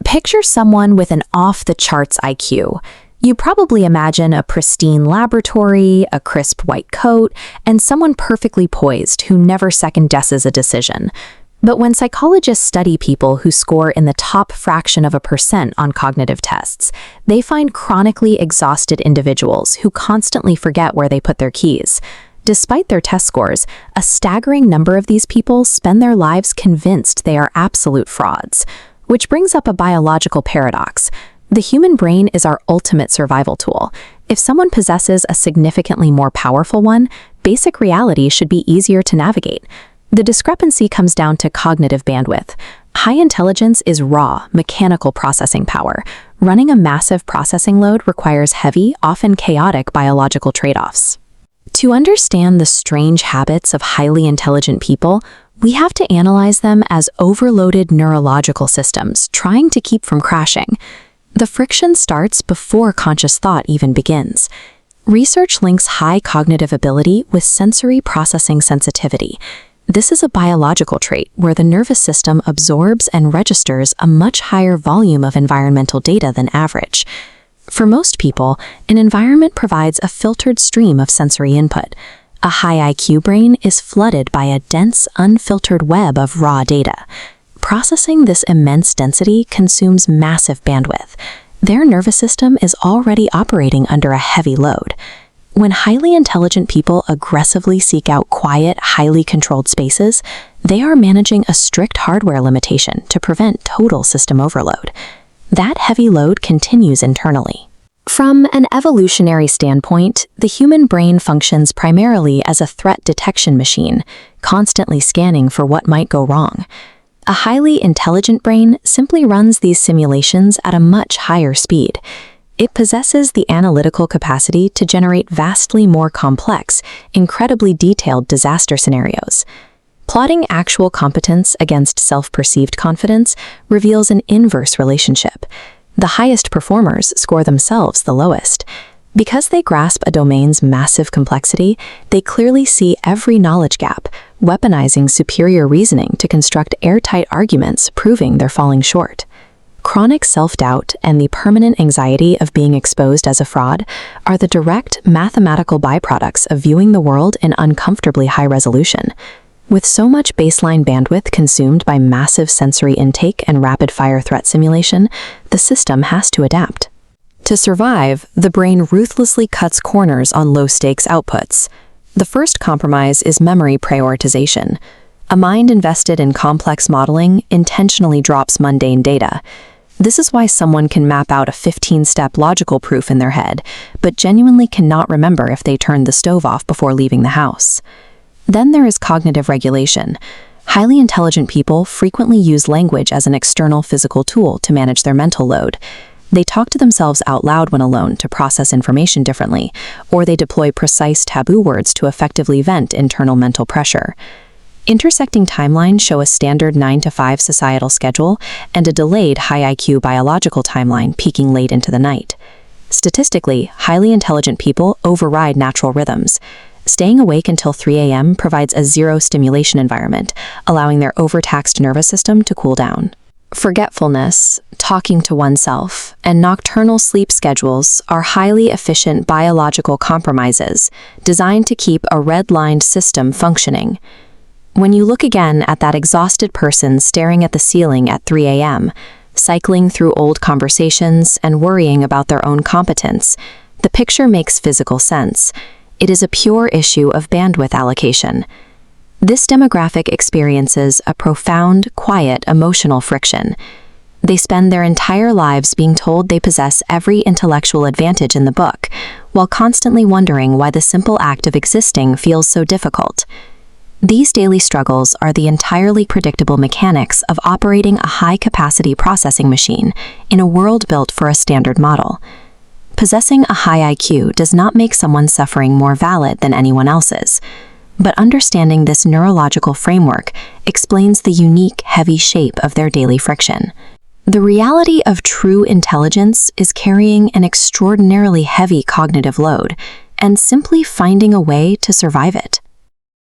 Picture someone with an off-the-charts IQ. You probably imagine a pristine laboratory, a crisp white coat, and someone perfectly poised who never second-guesses a decision. But when psychologists study people who score in the top fraction of a percent on cognitive tests, they find chronically exhausted individuals who constantly forget where they put their keys. Despite their test scores, a staggering number of these people spend their lives convinced they are absolute frauds. Which brings up a biological paradox. The human brain is our ultimate survival tool. If someone possesses a significantly more powerful one, basic reality should be easier to navigate. The discrepancy comes down to cognitive bandwidth. High intelligence is raw, mechanical processing power. Running a massive processing load requires heavy, often chaotic biological trade-offs. To understand the strange habits of highly intelligent people, we have to analyze them as overloaded neurological systems trying to keep from crashing. The friction starts before conscious thought even begins. Research links high cognitive ability with sensory processing sensitivity. This is a biological trait where the nervous system absorbs and registers a much higher volume of environmental data than average. For most people, an environment provides a filtered stream of sensory input. A high IQ brain is flooded by a dense, unfiltered web of raw data. Processing this immense density consumes massive bandwidth. Their nervous system is already operating under a heavy load. When highly intelligent people aggressively seek out quiet, highly controlled spaces, they are managing a strict hardware limitation to prevent total system overload. That heavy load continues internally. From an evolutionary standpoint, the human brain functions primarily as a threat detection machine, constantly scanning for what might go wrong. A highly intelligent brain simply runs these simulations at a much higher speed. It possesses the analytical capacity to generate vastly more complex, incredibly detailed disaster scenarios. Plotting actual competence against self-perceived confidence reveals an inverse relationship. The highest performers score themselves the lowest. Because they grasp a domain's massive complexity, they clearly see every knowledge gap, weaponizing superior reasoning to construct airtight arguments proving they're falling short. Chronic self-doubt and the permanent anxiety of being exposed as a fraud are the direct mathematical byproducts of viewing the world in uncomfortably high resolution. With so much baseline bandwidth consumed by massive sensory intake and rapid-fire threat simulation, the system has to adapt. To survive, the brain ruthlessly cuts corners on low-stakes outputs. The first compromise is memory prioritization. A mind invested in complex modeling intentionally drops mundane data. This is why someone can map out a 15-step logical proof in their head, but genuinely cannot remember if they turned the stove off before leaving the house. Then there is cognitive regulation. Highly intelligent people frequently use language as an external physical tool to manage their mental load. They talk to themselves out loud when alone to process information differently, or they deploy precise taboo words to effectively vent internal mental pressure. Intersecting timelines show a standard 9-to-5 societal schedule and a delayed high IQ biological timeline peaking late into the night. Statistically, highly intelligent people override natural rhythms. Staying awake until 3 a.m. provides a zero-stimulation environment, allowing their overtaxed nervous system to cool down. Forgetfulness, talking to oneself, and nocturnal sleep schedules are highly efficient biological compromises designed to keep a red-lined system functioning. When you look again at that exhausted person staring at the ceiling at 3 a.m., cycling through old conversations and worrying about their own competence, the picture makes physical sense. It is a pure issue of bandwidth allocation. This demographic experiences a profound, quiet, emotional friction. They spend their entire lives being told they possess every intellectual advantage in the book, while constantly wondering why the simple act of existing feels so difficult. These daily struggles are the entirely predictable mechanics of operating a high-capacity processing machine in a world built for a standard model. Possessing a high IQ does not make someone's suffering more valid than anyone else's, but understanding this neurological framework explains the unique, heavy shape of their daily friction. The reality of true intelligence is carrying an extraordinarily heavy cognitive load and simply finding a way to survive it.